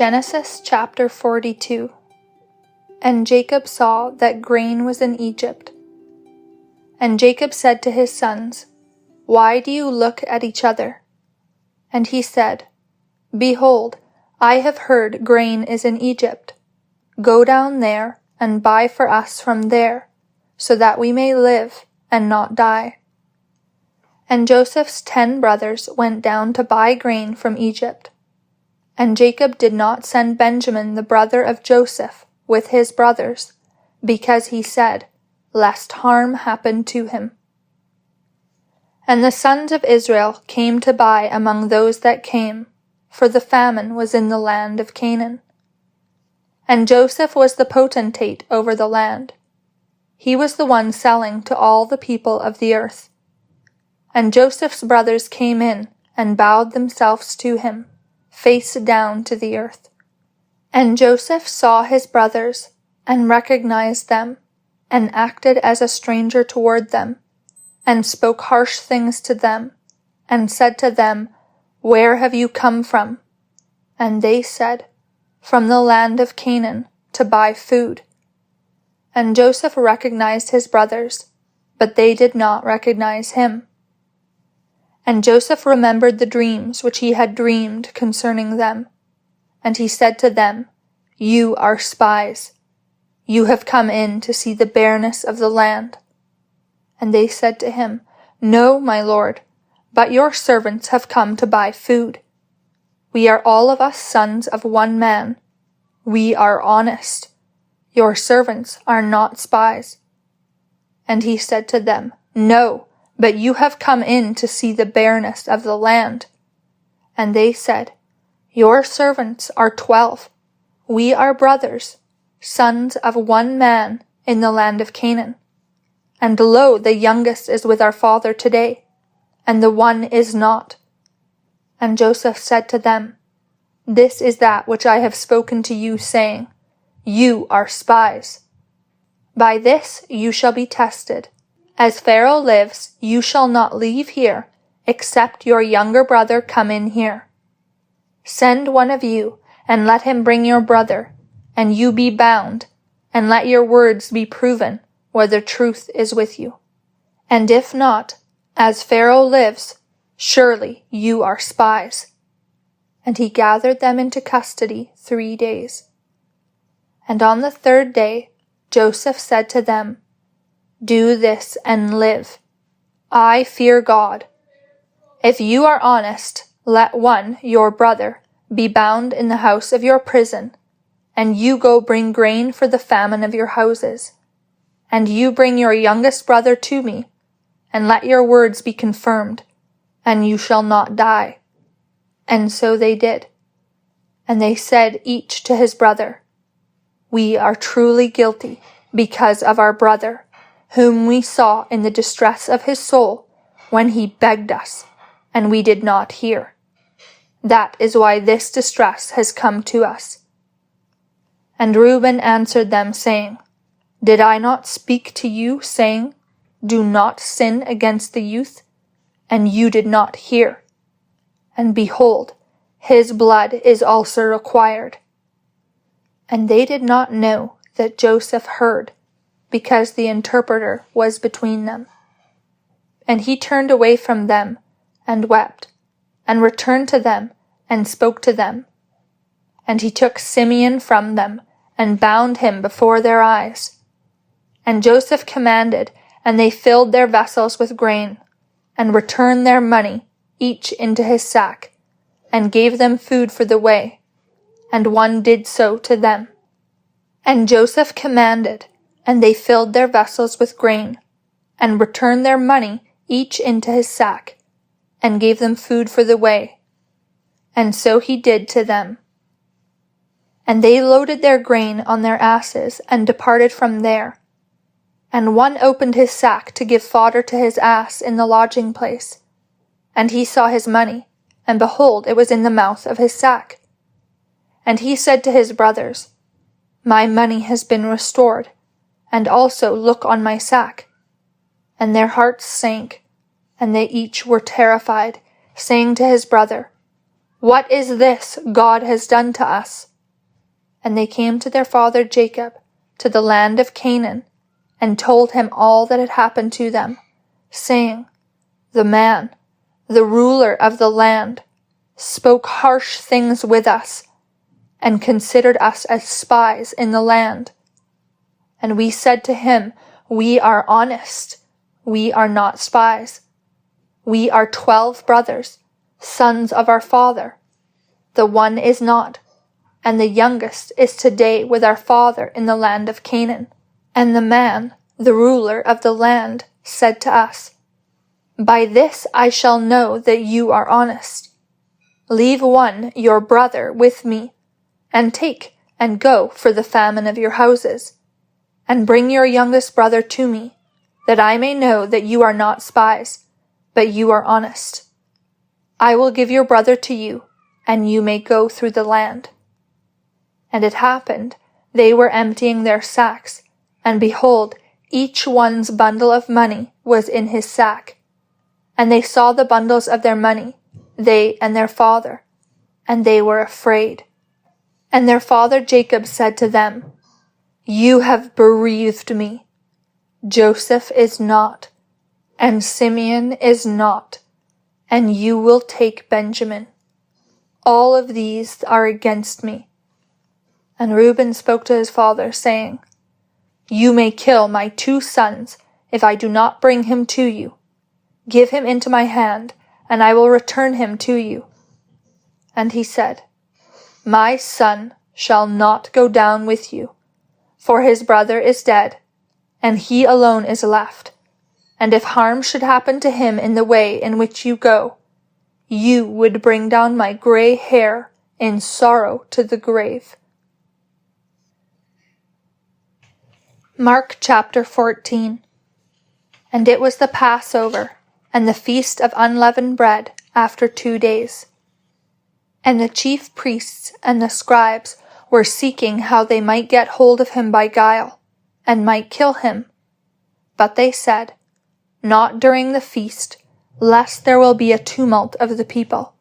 Genesis chapter 42. And Jacob saw that grain was in Egypt. And Jacob said to his sons, Why do you look at each other? And he said, Behold, I have heard grain is in Egypt. Go down there and buy for us from there, so that we may live and not die. And Joseph's 10 brothers went down to buy grain from Egypt. And Jacob did not send Benjamin the brother of Joseph with his brothers, because he said, lest harm happen to him. And the sons of Israel came to buy among those that came, for the famine was in the land of Canaan. And Joseph was the potentate over the land. He was the one selling to all the people of the earth. And Joseph's brothers came in and bowed themselves to him, face down to the earth. And Joseph saw his brothers, and recognized them, and acted as a stranger toward them, and spoke harsh things to them, and said to them, Where have you come from? And they said, From the land of Canaan, to buy food. And Joseph recognized his brothers, but they did not recognize him. And Joseph remembered the dreams which he had dreamed concerning them. And he said to them, You are spies. You have come in to see the bareness of the land. And they said to him, No, my lord, but your servants have come to buy food. We are all of us sons of one man. We are honest. Your servants are not spies. And he said to them, No, but you have come in to see the bareness of the land. And they said, Your servants are 12. We are brothers, sons of one man in the land of Canaan. And lo, the youngest is with our father today, and the one is not. And Joseph said to them, This is that which I have spoken to you, saying, You are spies. By this you shall be tested. As Pharaoh lives, you shall not leave here, except your younger brother come in here. Send one of you, and let him bring your brother, and you be bound, and let your words be proven, whether truth is with you. And if not, as Pharaoh lives, surely you are spies. And he gathered them into custody 3 days. And on the 3rd day, Joseph said to them, Do this and live. I fear God. If you are honest, let one, your brother, be bound in the house of your prison, and you go bring grain for the famine of your houses. And you bring your youngest brother to me, and let your words be confirmed, and you shall not die. And so they did. And they said each to his brother, We are truly guilty because of our brother, whom we saw in the distress of his soul when he begged us, and we did not hear. That is why this distress has come to us. And Reuben answered them, saying, Did I not speak to you, saying, Do not sin against the youth? And you did not hear. And behold, his blood is also required. And they did not know that Joseph heard, because the interpreter was between them. And he turned away from them, and wept, and returned to them, and spoke to them. And he took Simeon from them, and bound him before their eyes. And Joseph commanded, and they filled their vessels with grain, and returned their money, each into his sack, and gave them food for the way, and one did so to them. And Joseph commanded, and they filled their vessels with grain, and returned their money each into his sack, and gave them food for the way. And so he did to them. And they loaded their grain on their asses, and departed from there. And one opened his sack to give fodder to his ass in the lodging place. And he saw his money, and behold, it was in the mouth of his sack. And he said to his brothers, My money has been restored, and also look on my sack. And their hearts sank, and they each were terrified, saying to his brother, What is this God has done to us? And they came to their father Jacob, to the land of Canaan, and told him all that had happened to them, saying, The man, the ruler of the land, spoke harsh things with us, and considered us as spies in the land. And we said to him, We are honest, we are not spies. We are 12 brothers, sons of our father. The one is not, and the youngest is today with our father in the land of Canaan. And the man, the ruler of the land, said to us, By this I shall know that you are honest. Leave one, your brother, with me, and take and go for the famine of your houses, and bring your youngest brother to me, that I may know that you are not spies, but you are honest. I will give your brother to you, and you may go through the land. And it happened, they were emptying their sacks, and behold, each one's bundle of money was in his sack. And they saw the bundles of their money, they and their father, and they were afraid. And their father Jacob said to them, You have bereaved me. Joseph is not, and Simeon is not, and you will take Benjamin. All of these are against me. And Reuben spoke to his father, saying, You may kill my 2 sons if I do not bring him to you. Give him into my hand, and I will return him to you. And he said, My son shall not go down with you, for his brother is dead, and he alone is left. And if harm should happen to him in the way in which you go, you would bring down my gray hair in sorrow to the grave. Mark chapter 14. And it was the Passover, and the feast of unleavened bread after 2 days. And the chief priests and the scribes were seeking how they might get hold of him by guile, and might kill him. But they said, Not during the feast, lest there will be a tumult of the people.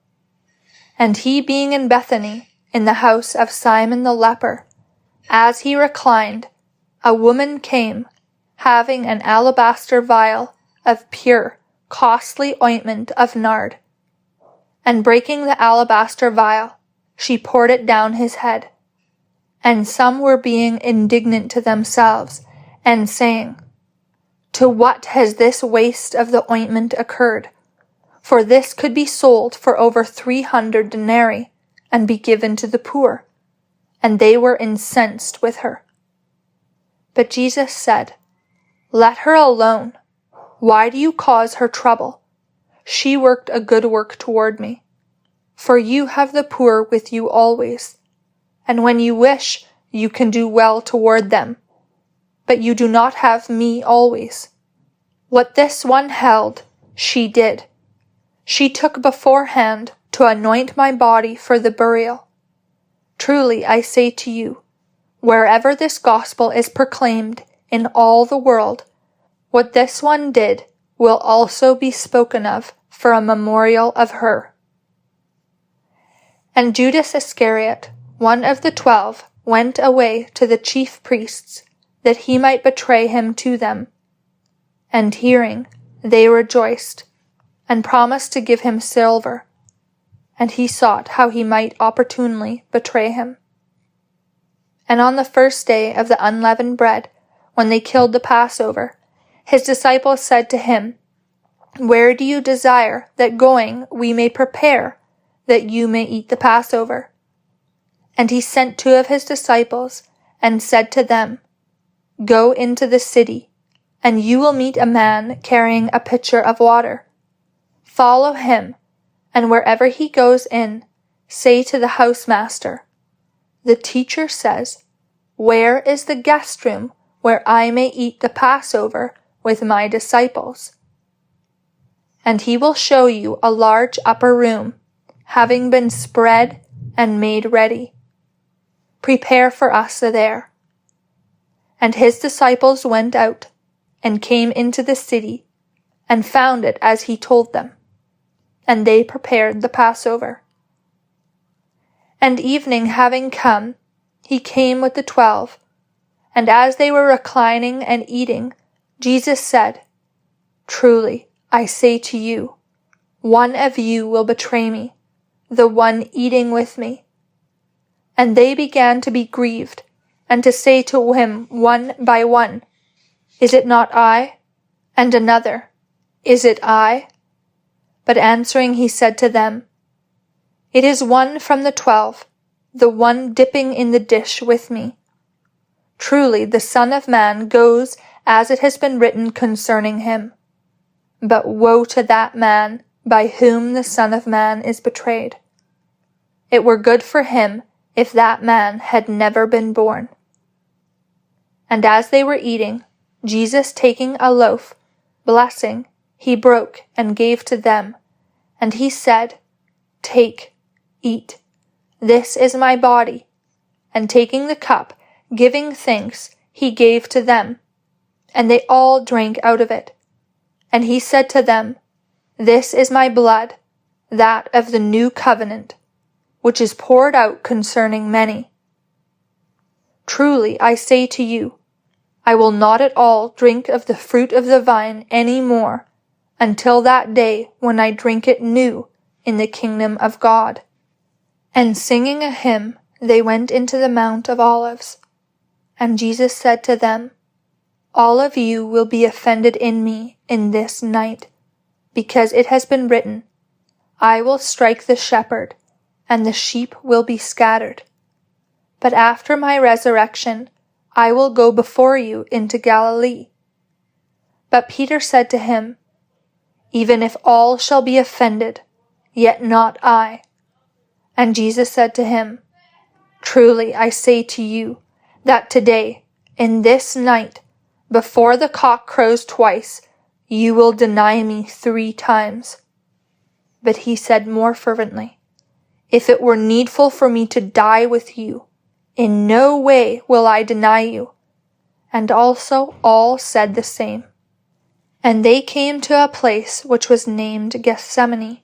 And he being in Bethany, in the house of Simon the leper, as he reclined, a woman came, having an alabaster vial of pure, costly ointment of nard. And breaking the alabaster vial, she poured it down his head. And some were being indignant to themselves, and saying, To what has this waste of the ointment occurred? For this could be sold for over 300 denarii, and be given to the poor. And they were incensed with her. But Jesus said, Let her alone. Why do you cause her trouble? She worked a good work toward me. For you have the poor with you always, and when you wish, you can do well toward them. But you do not have me always. What this one held, she did. She took beforehand to anoint my body for the burial. Truly I say to you, wherever this gospel is proclaimed in all the world, what this one did will also be spoken of for a memorial of her. And Judas Iscariot, one of the 12, went away to the chief priests, that he might betray him to them. And hearing, they rejoiced, and promised to give him silver. And he sought how he might opportunely betray him. And on the first day of the unleavened bread, when they killed the Passover, his disciples said to him, Where do you desire that going we may prepare, that you may eat the Passover? And he sent 2 of his disciples, and said to them, Go into the city, and you will meet a man carrying a pitcher of water. Follow him, and wherever he goes in, say to the housemaster, The teacher says, Where is the guest room where I may eat the Passover with my disciples? And he will show you a large upper room, having been spread and made ready. Prepare for us there. And his disciples went out, and came into the city, and found it as he told them. And they prepared the Passover. And evening having come, he came with the 12, and as they were reclining and eating, Jesus said, "Truly, I say to you, one of you will betray me, the one eating with me." And they began to be grieved, and to say to him one by one, "Is it not I?" And another, "Is it I?" But answering he said to them, "It is one from the 12, the one dipping in the dish with me. Truly the Son of Man goes as it has been written concerning him. But woe to that man by whom the Son of Man is betrayed. It were good for him if that man had never been born." And as they were eating, Jesus taking a loaf, blessing, he broke and gave to them, and he said, "Take, eat, this is my body." And taking the cup, giving thanks, he gave to them, and they all drank out of it. And he said to them, "This is my blood, that of the new covenant, which is poured out concerning many. Truly I say to you, I will not at all drink of the fruit of the vine any more, until that day when I drink it new in the kingdom of God." And singing a hymn, they went into the Mount of Olives. And Jesus said to them, "All of you will be offended in me in this night, because it has been written, I will strike the shepherd, and the sheep will be scattered. But after my resurrection, I will go before you into Galilee." But Peter said to him, "Even if all shall be offended, yet not I." And Jesus said to him, "Truly I say to you, that today, in this night, before the cock crows twice, you will deny me 3 times. But he said more fervently, "If it were needful for me to die with you, in no way will I deny you." And also all said the same. And they came to a place which was named Gethsemane.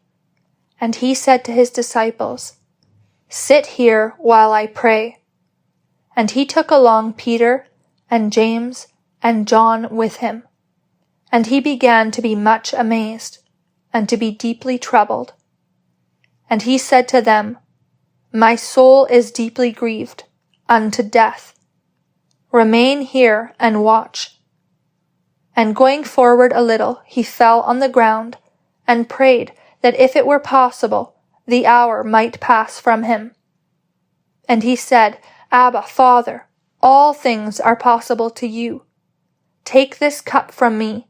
And he said to his disciples, "Sit here while I pray." And he took along Peter and James and John with him. And he began to be much amazed, and to be deeply troubled. And he said to them, "My soul is deeply grieved, unto death. Remain here and watch." And going forward a little, he fell on the ground, and prayed that if it were possible, the hour might pass from him. And he said, "Abba, Father, all things are possible to you. Take this cup from me,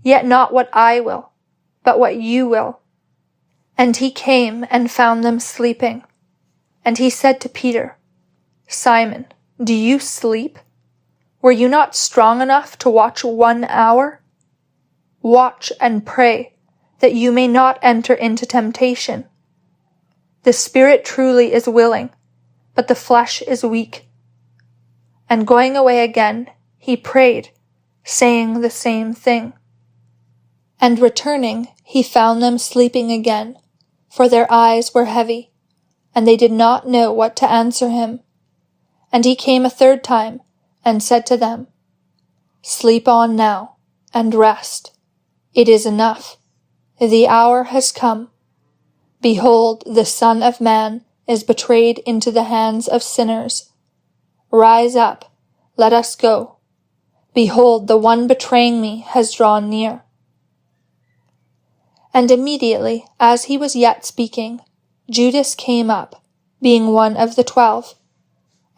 yet not what I will, but what you will." And he came and found them sleeping. And he said to Peter, "Simon, do you sleep? Were you not strong enough to watch 1 hour? Watch and pray, that you may not enter into temptation. The spirit truly is willing, but the flesh is weak." And going away again, he prayed, saying the same thing. And returning, he found them sleeping again, for their eyes were heavy, and they did not know what to answer him. And he came a 3rd time, and said to them, "Sleep on now, and rest. It is enough. The hour has come. Behold, the Son of Man is betrayed into the hands of sinners. Rise up, let us go. Behold, the one betraying me has drawn near." And immediately, as he was yet speaking, Judas came up, being one of the 12.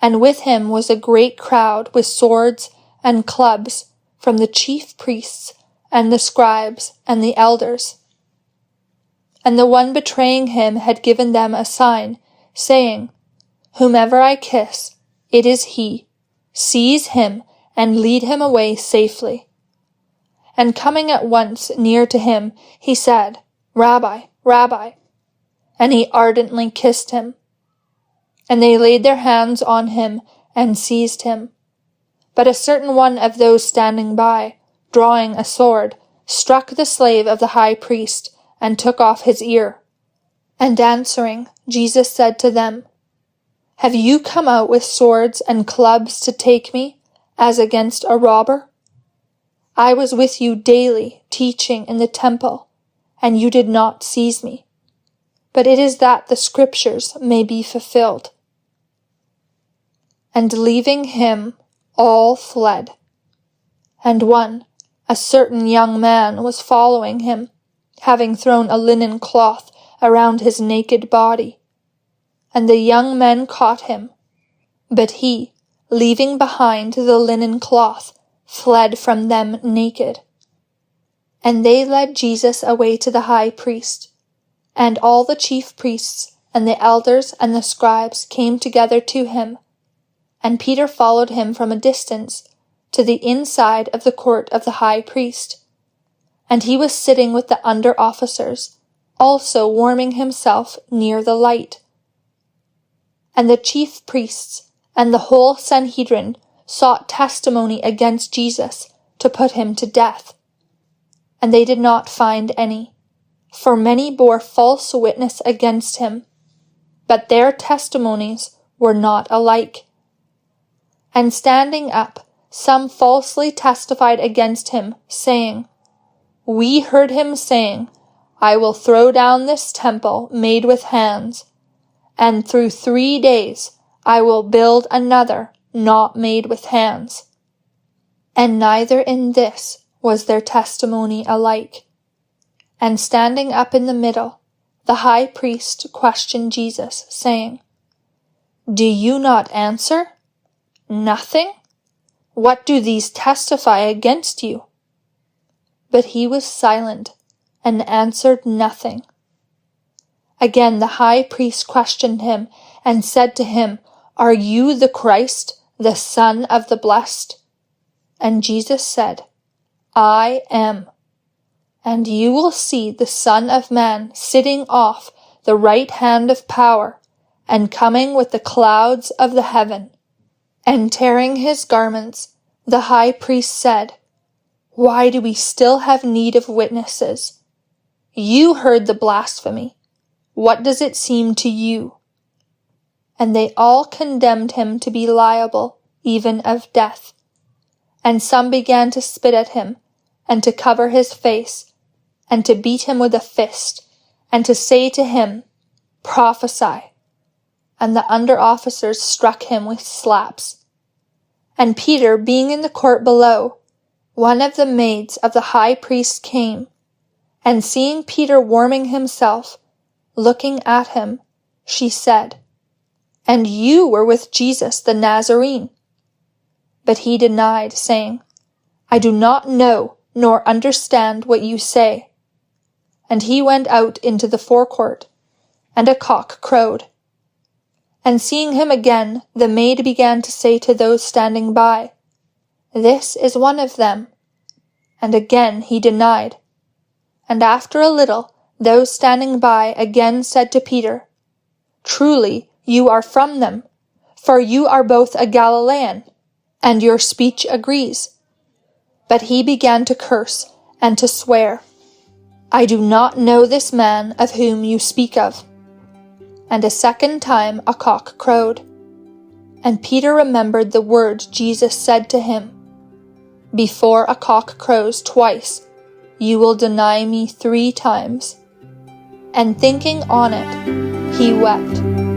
And with him was a great crowd with swords and clubs from the chief priests and the scribes and the elders. And the one betraying him had given them a sign, saying, "Whomever I kiss, it is he. Seize him and lead him away safely." And coming at once near to him, he said, "Rabbi, Rabbi," and he ardently kissed him. And they laid their hands on him and seized him. But a certain one of those standing by, drawing a sword, struck the slave of the high priest, and took off his ear. And answering, Jesus said to them, Have you come out with swords and clubs to take me, as against a robber? I was with you daily, teaching in the temple, and you did not seize me. But it is that the Scriptures may be fulfilled." And leaving him, all fled. And one, a certain young man, was following him, having thrown a linen cloth around his naked body. And the young men caught him, but he, leaving behind the linen cloth, fled from them naked. And they led Jesus away to the high priest, and all the chief priests and the elders and the scribes came together to him, and Peter followed him from a distance to the inside of the court of the high priest. And he was sitting with the under officers, also warming himself near the light. And the chief priests and the whole Sanhedrin sought testimony against Jesus to put him to death. And they did not find any, for many bore false witness against him, but their testimonies were not alike. And standing up, some falsely testified against him, saying, "We heard him saying, 'I will throw down this temple made with hands, and through 3 days I will build another not made with hands.' And neither in this was their testimony alike. And standing up in the middle, the high priest questioned Jesus, saying, 'Do you not answer? Nothing? What do these testify against you?' But he was silent and answered nothing. Again the high priest questioned him and said to him, 'Are you the Christ, the Son of the Blessed?' And Jesus said, 'I am. And you will see the Son of Man sitting off the right hand of power, and coming with the clouds of the heaven.' And tearing his garments, the high priest said, 'Why do we still have need of witnesses? You heard the blasphemy. What does it seem to you?' And they all condemned him to be liable even of death. And some began to spit at him, and to cover his face, and to beat him with a fist, and to say to him, 'Prophesy.' And the under officers struck him with slaps. And Peter, being in the court below, one of the maids of the high priest came, and seeing Peter warming himself, looking at him, she said, 'And you were with Jesus the Nazarene.' But he denied, saying, 'I do not know nor understand what you say.' And he went out into the forecourt, and a cock crowed. And seeing him again, the maid began to say to those standing by, 'This is one of them.' And again he denied. And after a little, those standing by again said to Peter, 'Truly you are from them, for you are both a Galilean, and your speech agrees.' But he began to curse and to swear, 'I do not know this man of whom you speak of.' And a second time a cock crowed. And Peter remembered the word Jesus said to him, 'Before a cock crows twice, you will deny me 3 times.' And thinking on it, he wept.